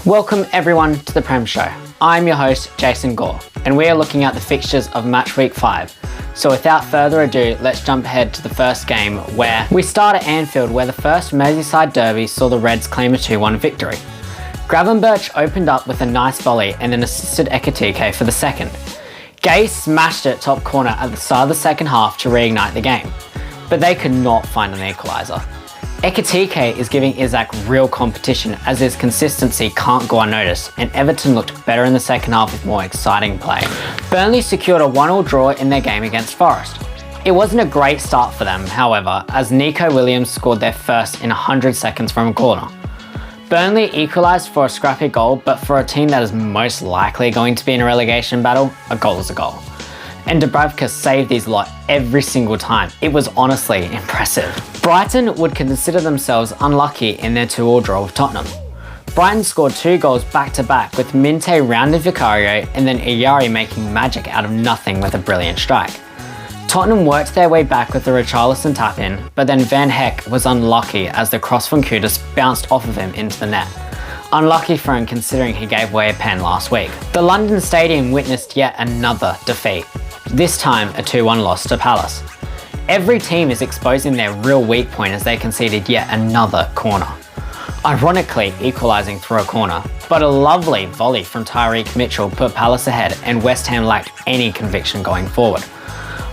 Welcome everyone to the Prem Show. I'm your host Jason Gore and we are looking at the fixtures of match week 5. So without further ado, let's jump ahead to the first game where we start at Anfield, where the first Merseyside derby saw the Reds claim a 2-1 victory. Gravenberch opened up with a nice volley and then assisted Ekitike for the second. Gay smashed it top corner at the start of the second half to reignite the game, but they could not find an equaliser. Ekitike is giving Isak real competition as his consistency can't go unnoticed, and Everton looked better in the second half with more exciting play. Burnley secured a 1-1 draw in their game against Forest. It wasn't a great start for them, however, as Nico Williams scored their first in 100 seconds from a corner. Burnley equalised for a scrappy goal, but for a team that is most likely going to be in a relegation battle, a goal is a goal. And Dubravka saved these lot every single time. It was honestly impressive. Brighton would consider themselves unlucky in their 2-2 draw with Tottenham. Brighton scored 2 goals back-to-back with Minte rounding Vicario and then Iyari making magic out of nothing with a brilliant strike. Tottenham worked their way back with the Richarlison tap-in, but then Van Hecke was unlucky as the cross from Kudus bounced off of him into the net. Unlucky for him considering he gave away a pen last week. The London Stadium witnessed yet another defeat, this time a 2-1 loss to Palace. Every team is exposing their real weak point as they conceded yet another corner. Ironically equalising through a corner, but a lovely volley from Tyreek Mitchell put Palace ahead and West Ham lacked any conviction going forward.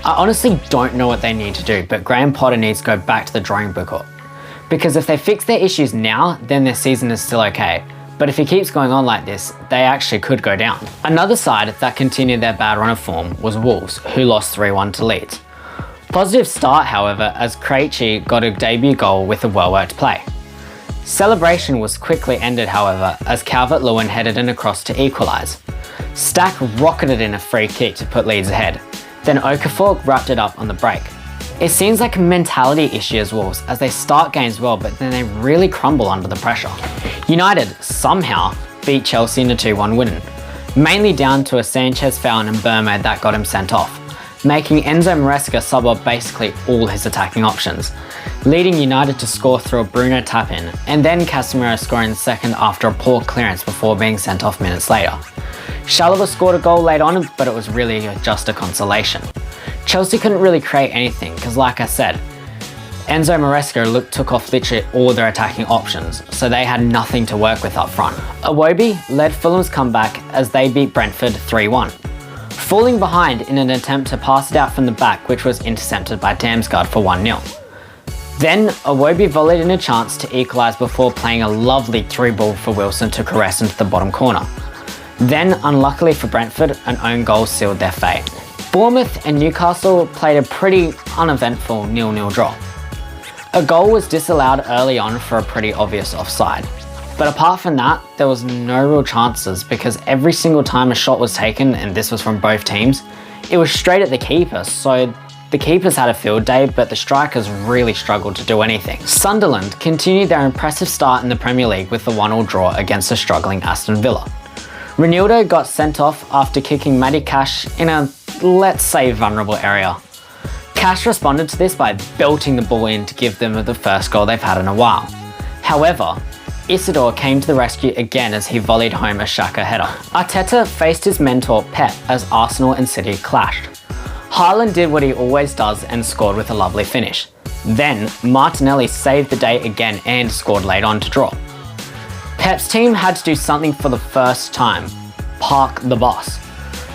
I honestly don't know what they need to do, but Graham Potter needs to go back to the drawing board. Because if they fix their issues now, then their season is still okay. But if he keeps going on like this, they actually could go down. Another side that continued their bad run of form was Wolves, who lost 3-1 to Leeds. Positive start, however, as Krejci got a debut goal with a well-worked play. Celebration was quickly ended, however, as Calvert-Lewin headed in across to equalise. Stack rocketed in a free kick to put Leeds ahead. Then Okafor wrapped it up on the break. It seems like a mentality issue as Wolves, as they start games well but then they really crumble under the pressure. United somehow beat Chelsea in a 2-1 win, mainly down to a Sanchez foul and Burma that got him sent off, making Enzo Maresca sub up basically all his attacking options, leading United to score through a Bruno tap-in, and then Casemiro scoring the second after a poor clearance before being sent off minutes later. Chalobah scored a goal late on, but it was really just a consolation. Chelsea couldn't really create anything because, like I said, Enzo Maresca took off literally all their attacking options, so they had nothing to work with up front. Iwobi led Fulham's comeback as they beat Brentford 3-1, falling behind in an attempt to pass it out from the back, which was intercepted by Damsgaard for 1-0. Then Iwobi volleyed in a chance to equalise before playing a lovely through ball for Wilson to caress into the bottom corner. Then, unluckily for Brentford, an own goal sealed their fate. Bournemouth and Newcastle played a pretty uneventful 0-0 draw. A goal was disallowed early on for a pretty obvious offside. But apart from that, there was no real chances because every single time a shot was taken, and this was from both teams, it was straight at the keeper, so the keepers had a field day, but the strikers really struggled to do anything. Sunderland continued their impressive start in the Premier League with the 1-1 draw against a struggling Aston Villa. Ronaldo got sent off after kicking Matty Cash in a, let's say, vulnerable area. Cash responded to this by belting the ball in to give them the first goal they've had in a while. However, Isidore came to the rescue again as he volleyed home a Xhaka header. Arteta faced his mentor Pep as Arsenal and City clashed. Haaland did what he always does and scored with a lovely finish. Then Martinelli saved the day again and scored late on to draw. Pep's team had to do something for the first time: park the bus,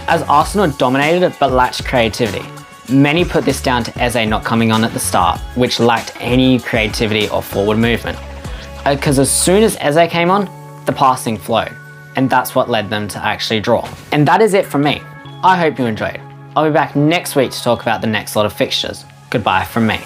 as Arsenal dominated but lacked creativity. Many put this down to Eze not coming on at the start, which lacked any creativity or forward movement. Because as soon as Eze came on, the passing flowed, and that's what led them to actually draw. And that is it from me. I hope you enjoyed. I'll be back next week to talk about the next lot of fixtures. Goodbye from me.